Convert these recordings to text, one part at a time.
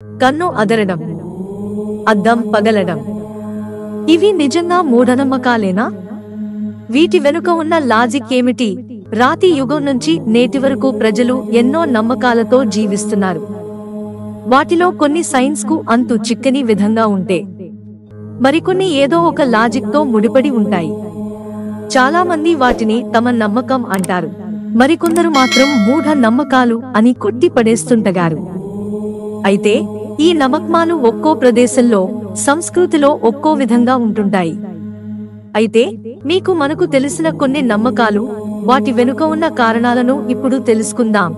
కన్ను అదరడం, అద్దం పగలడం. ఇవి నిజంగా మూఢనమ్మకాలేనా? వీటి వెనుక ఉన్న లాజిక్ ఏమిటి? రాతి యుగం నుంచి నేటి వరకు ప్రజలు ఎన్నో నమ్మకాలతో జీవిస్తున్నారు. వాటిలో కొన్ని సైన్స్ కు అంతు చిక్కని విధంగా ఉంటే, మరికొన్ని ఏదో ఒక లాజిక్ తో ముడిపడి ఉంటాయి. చాలా మంది వాటిని తమ నమ్మకం అంటారు, మరికొందరు మాత్రం మూఢ నమ్మకాలు అని కొట్టి పడేస్తుంటారు. అయితే ఈ నమ్మకాలు ఒక్కో ప్రదేశంలో, సంస్కృతిలో ఒక్కో విధంగా ఉంటుంటాయి. అయితే మీకు మనకు తెలిసిన కొన్ని నమ్మకాలు, వాటి వెనుక ఉన్న కారణాలను ఇప్పుడు తెలుసుకుందాం.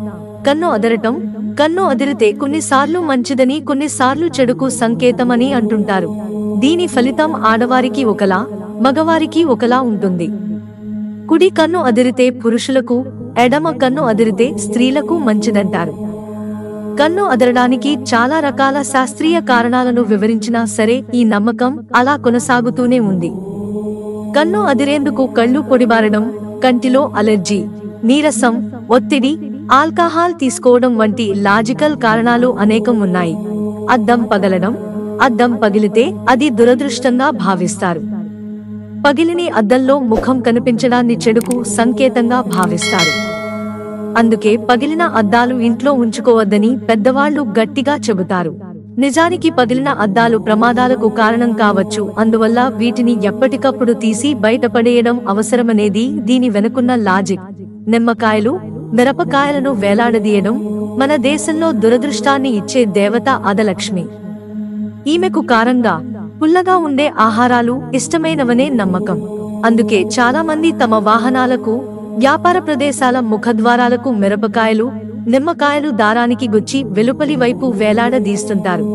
కన్ను అదరటం. కన్ను అదిరితే కొన్నిసార్లు మంచిదని, కొన్నిసార్లు చెడుకు సంకేతమని అంటుంటారు. దీని ఫలితం ఆడవారికి ఒకలా, మగవారికి ఒకలా ఉంటుంది. కుడి కన్ను అదిరితే పురుషులకు, ఎడమ కన్ను అదిరితే స్త్రీలకు మంచిదంటారు. కన్ను అదరడానికి చాలా రకాల శాస్త్రీయ కారణాలను వివరించినా సరే ఈ నమ్మకం అలా కొనసాగుతూనే ఉంది. కన్ను అదిరేందుకు కళ్ళు పొడిబారడం, కంటిలో అలెర్జీ, నీరసం, ఒత్తిడి, ఆల్కహాల్ తీసుకోవడం వంటి లాజికల్ కారణాలు అనేకం ఉన్నాయి. అద్దం పగలడం. అద్దం పగిలితే అది దురదృష్టంగా భావిస్తారు. పగిలిని అద్దంలో ముఖం కనిపించడాన్ని చెడుకు సంకేతంగా భావిస్తారు. అందుకే పగిలిన అద్దాలు ఇంట్లో ఉంచుకోవద్దని పెద్దవాళ్లు గట్టిగా చెబుతారు. నిజానికి పగిలిన అద్దాలు ప్రమాదాలకు కారణం కావచ్చు. అందువల్ల వీటిని ఎప్పటికప్పుడు తీసి బయటపడేయడం అవసరమనేది దీని వెనుకున్న లాజిక్. నిమ్మకాయలు, మిరపకాయలను వేలాడదీయడం. మన దేశంలో దురదృష్టాన్ని ఇచ్చే దేవత అదలక్ష్మి. ఈమెకు కారంగా, పుల్లగా ఉండే ఆహారాలు ఇష్టమైనవనే నమ్మకం. అందుకే చాలా మంది తమ వాహనాలకు, వ్యాపార ప్రదేశాల ముఖద్వారాలకు మిరపకాయలు, నిమ్మకాయలు దారానికి గుచ్చి వెలుపలి వైపు వేలాడదీస్తుంటారు.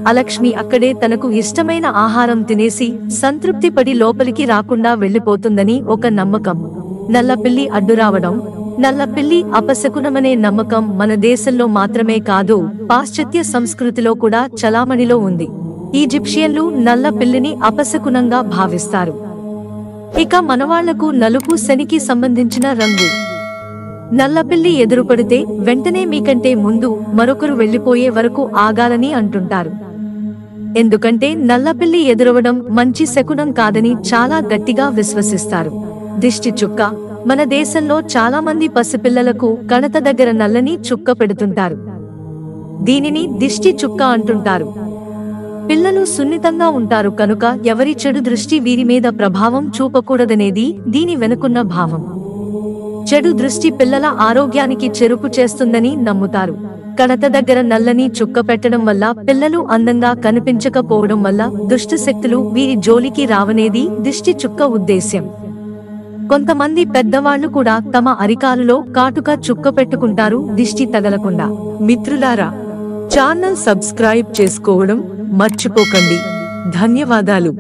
అలక్ష్మి అక్కడే తనకు ఇష్టమైన ఆహారం తినేసి సంతృప్తి పడి లోపలికి రాకుండా వెళ్లిపోతుందని ఒక నమ్మకం. నల్లపిల్లి అడ్డురావడం. నల్లపిల్లి అపశకునమనే నమ్మకం మన దేశంలో మాత్రమే కాదు, పాశ్చాత్య సంస్కృతిలో కూడా చలామణిలో ఉంది. ఈజిప్షియన్లు నల్ల పిల్లిని అపశకునంగా భావిస్తారు. ఇక మనవాళ్లకు నలుపు శనికి సంబంధించిన రంగు. నల్లపిల్లి ఎదురుపడితే వెంటనే మీకంటే ముందు మరొకరు వెళ్లిపోయే వరకు ఆగాలని అంటుంటారు. ఎందుకంటే నల్లపిల్లి ఎదురవడం మంచి శకునం కాదని చాలా గట్టిగా విశ్వసిస్తారు. దిష్టి చుక్క. మన దేశంలో చాలా మంది పసిపిల్లలకు కణత దగ్గర నల్లని చుక్క పెడుతుంటారు. దీనిని దిష్టి చుక్క అంటుంటారు. పిల్లలు సున్నితంగా ఉంటారు కనుక ఎవరి చెడు దృష్టి వీరి మీద ప్రభావం చూపకూడదనేది దీని వెనుకున్న భావం. చెడు దృష్టి పిల్లల ఆరోగ్యానికి చెరుపు చేస్తుందని నమ్ముతారు. కణత దగ్గర నల్లని చుక్క పెట్టడం వల్ల పిల్లలు అందంగా కనిపించకపోవడం వల్ల దుష్ట శక్తులు వీరి జోలికి రావనేది దిష్టి చుక్క ఉద్దేశ్యం. కొంతమంది పెద్దవాళ్లు కూడా తమ అరికాలులో కాటుక చుక్క పెట్టుకుంటారు దిష్టి తగలకుండా. మిత్రులారా, ఛానల్ సబ్స్క్రైబ్ చేసుకోవడం మర్చిపోకండి. ధన్యవాదాలు.